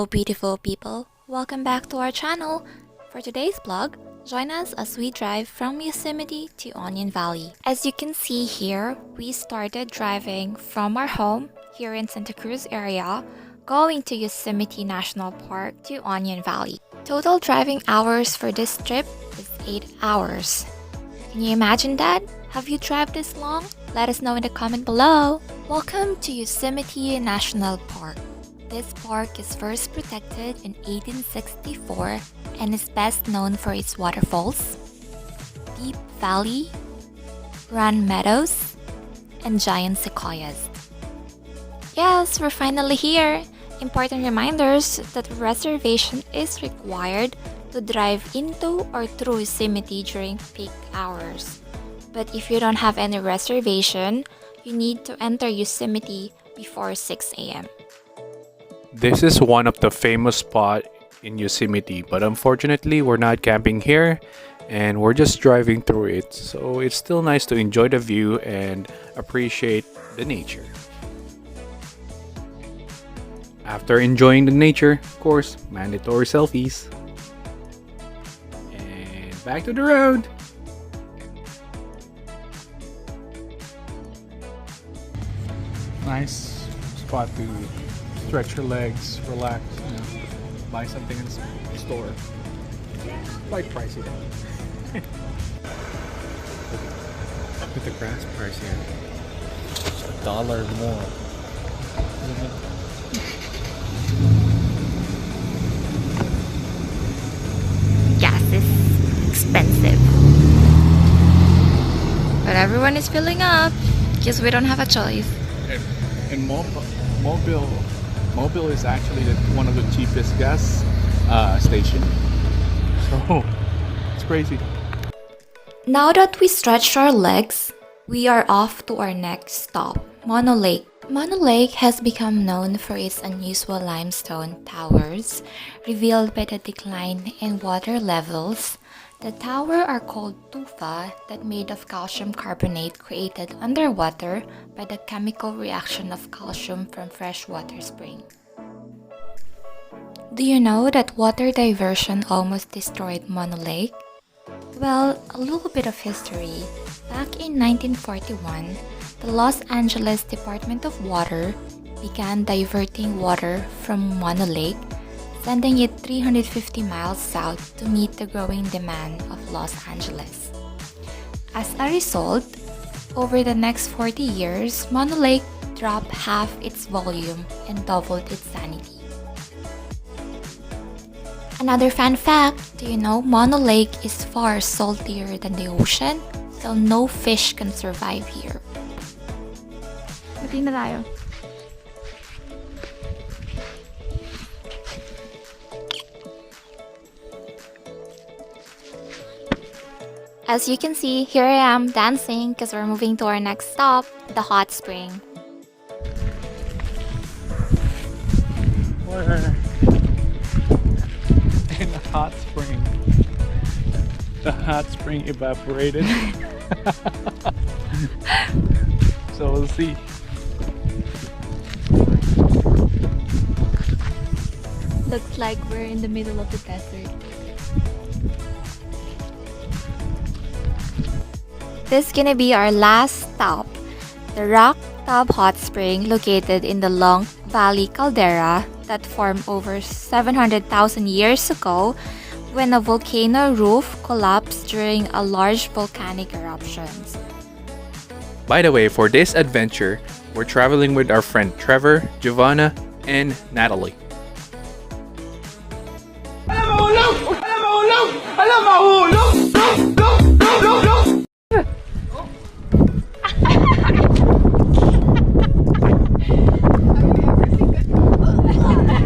beautiful people, welcome back to our channel. For today's vlog, join us as we drive from Yosemite to Onion Valley. As you can see here, we started driving from our home here in Santa Cruz area, going to Yosemite National Park to Onion Valley. Total driving hours for this trip is 8 hours. Can you imagine that? Have you driven this long? Let us know in the comment below. Welcome to Yosemite National Park. This park is first protected in 1864 and is best known for its waterfalls, deep valley, grand meadows, and giant sequoias. Yes, we're finally here. Important reminders that reservation is required to drive into or through Yosemite during peak hours. But if you don't have any reservation, you need to enter Yosemite before 6 a.m. This is one of the famous spots in Yosemite, but unfortunately we're not camping here and we're just driving through it, so it's still nice to enjoy the view and appreciate the nature. After enjoying the nature, of course, mandatory selfies. And back to the road! Nice spot to stretch your legs, relax, buy something in the store. Quite pricey though. Look at the grass price here. It's $1 more. Gas is expensive. But everyone is filling up because we don't have a choice. And Mobile is actually one of the cheapest gas station. So it's crazy. Now that we stretched our legs, we are off to our next stop, Mono Lake. Mono Lake has become known for its unusual limestone towers, revealed by the decline in water levels. The tower are called tufa, that made of calcium carbonate created underwater by the chemical reaction of calcium from freshwater spring. Do you know that water diversion almost destroyed Mono Lake? Well, a little bit of history. Back in 1941, the Los Angeles Department of Water began diverting water from Mono Lake, sending it 350 miles south to meet the growing demand of Los Angeles. As a result, over the next 40 years, Mono Lake dropped half its volume and doubled its sanity. Another fun fact, do you know Mono Lake is far saltier than the ocean, so no fish can survive here. Pati na tayo. As you can see, here I am dancing because we're moving to our next stop, the hot spring. We're in a hot spring. The hot spring evaporated. So we'll see. Looks like we're in the middle of the desert. This is gonna be our last stop, the Rock Tub Hot Spring located in the Long Valley caldera that formed over 700,000 years ago when a volcano roof collapsed during a large volcanic eruption. By the way, for this adventure, we're traveling with our friend Trevor, Giovanna, and Natalie.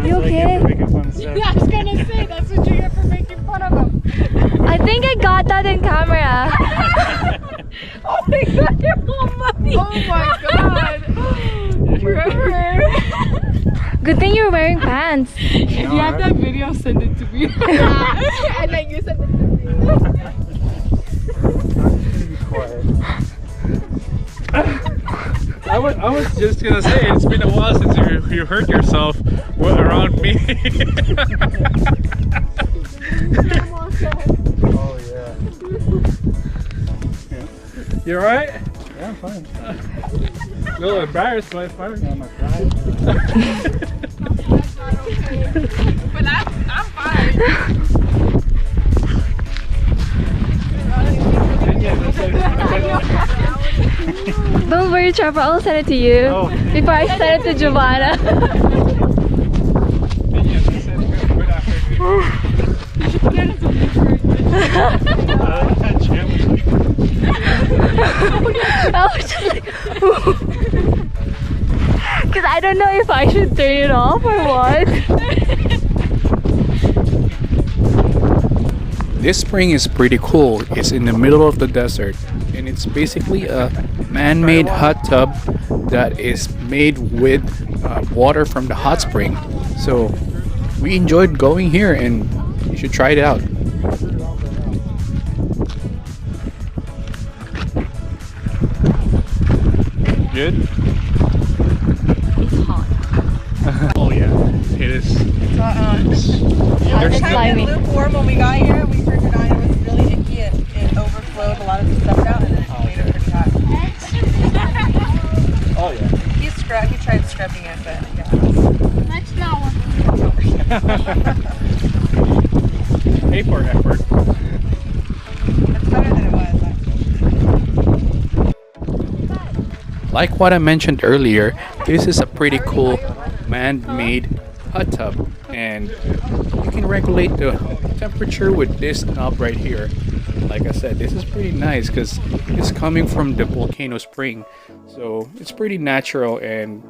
You okay? Yeah, I was gonna say, that's what you get for making fun of him. I think I got that in camera. Oh my god, you're all muddy. Oh my god. Trevor. Good thing you're wearing pants. If you have that video, send it to me. And then you send it to me. I was just gonna say it's been a while since you hurt yourself around me. Oh yeah. You alright? Yeah, I'm fine. A little embarrassed, but fine. Yeah, my pride. But I'm fine. Don't worry, Trevor. I'll send it to you before I send it to Giovanna. I was just like, because I don't know if I should turn it off or what. This spring is pretty cool. It's in the middle of the desert, and it's basically a man-made hot tub that is made with water from the hot spring. So we enjoyed going here, and you should try it out. Good? It's hot. Oh yeah, it is. It kind of been lukewarm when we got here. We turned it on. It was really icky. It overflowed a lot of the stuff out, and then it made it pretty hot. Oh yeah. He tried scrubbing it, but yeah. Much now. A for effort. It's better than it was. Like what I mentioned earlier, this is a pretty cool man-made hot tub, and you can regulate the temperature with this knob right here. Like I said, this is pretty nice because it's coming from the volcano spring, so it's pretty natural and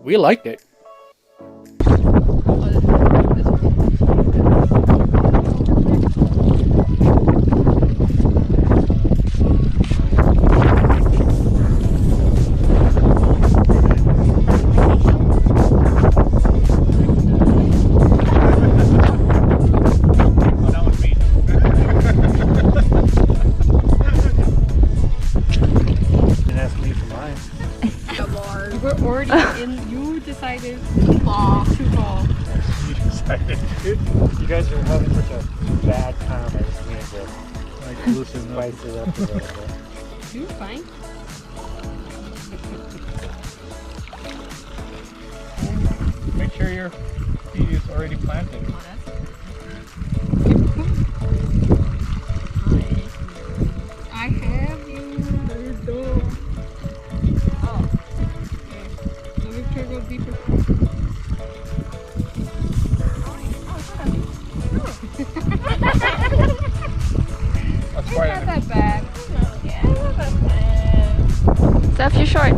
we liked it. You decided too long. You guys are having such a bad time. I just need to spice it up a little bit. You're fine. Make sure your seed is already planted. I have you. There's door. Oh. Okay. Let me try to go deeper. That's It's why not that bad. Yeah, it's not that bad. So if you're short,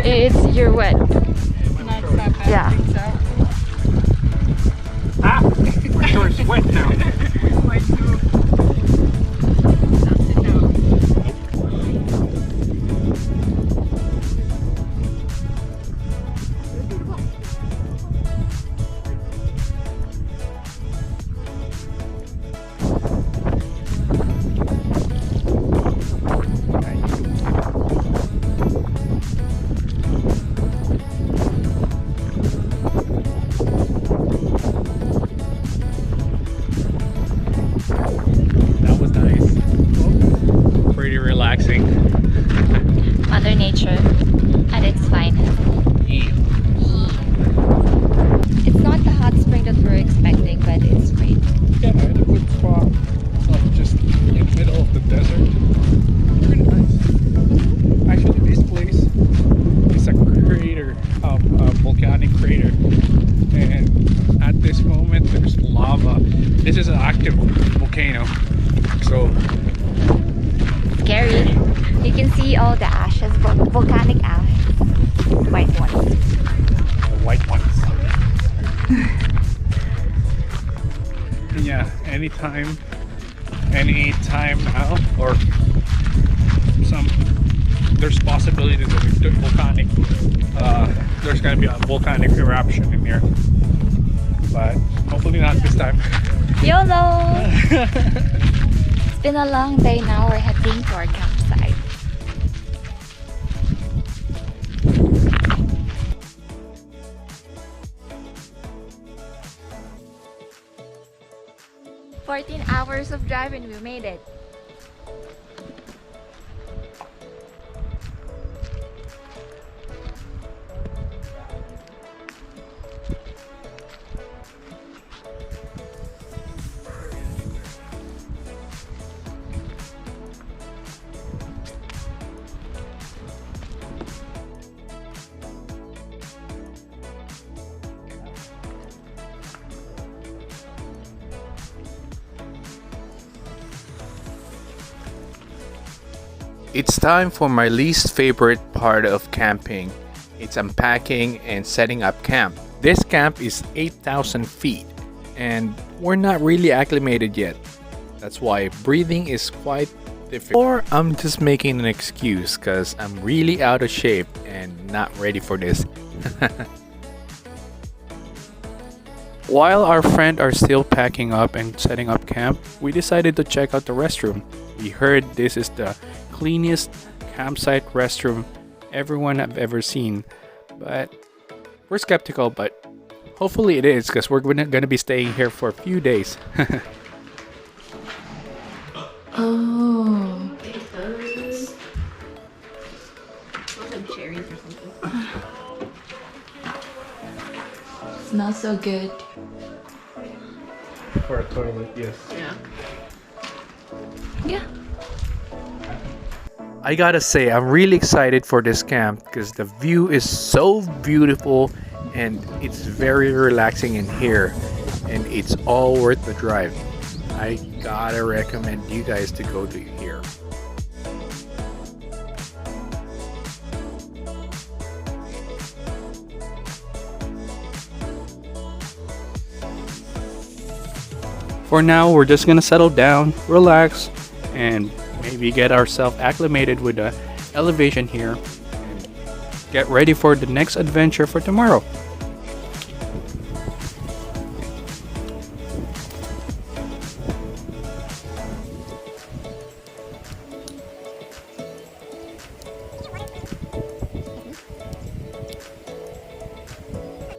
it's you're wet. Not that bad. Yeah. I think so. Ah! My short's wet now. Wait, too. That was nice. Pretty relaxing. Mother Nature at its finest. It's not the hot spring that we're expecting, but it's great. Yeah, I had a good spot. Just in the middle of the desert. Pretty nice. Actually, this place is a crater, a volcanic crater. And at this moment, there's lava. This is an active volcano. So, Scary. You can see all the ashes, volcanic ash. White ones. the white ones. Yeah, anytime now, or there's possibility that there's gonna be a volcanic eruption in here, but hopefully not this time. YOLO! It's been a long day now. We're heading to our campsite. 14 hours of driving, we made it. It's time for my least favorite part of camping. It's unpacking and setting up camp. This camp is 8,000 feet and we're not really acclimated yet. That's why breathing is quite difficult. Or I'm just making an excuse because I'm really out of shape and not ready for this. While our friends are still packing up and setting up camp, we decided to check out the restroom. We heard this is the cleanest campsite restroom everyone have ever seen, but we're skeptical, but hopefully it is because we're gonna be staying here for a few days. Oh. Cherries or something. Smells so good. For a toilet, yes. Yeah. Yeah. I gotta say, I'm really excited for this camp because the view is so beautiful and it's very relaxing in here and it's all worth the drive. I gotta recommend you guys to go to here. For now, we're just gonna settle down, relax, and maybe get ourselves acclimated with the elevation here and get ready for the next adventure for tomorrow.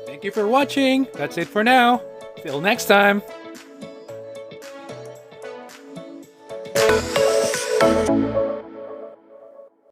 Thank you for watching. That's it for now. Till next time.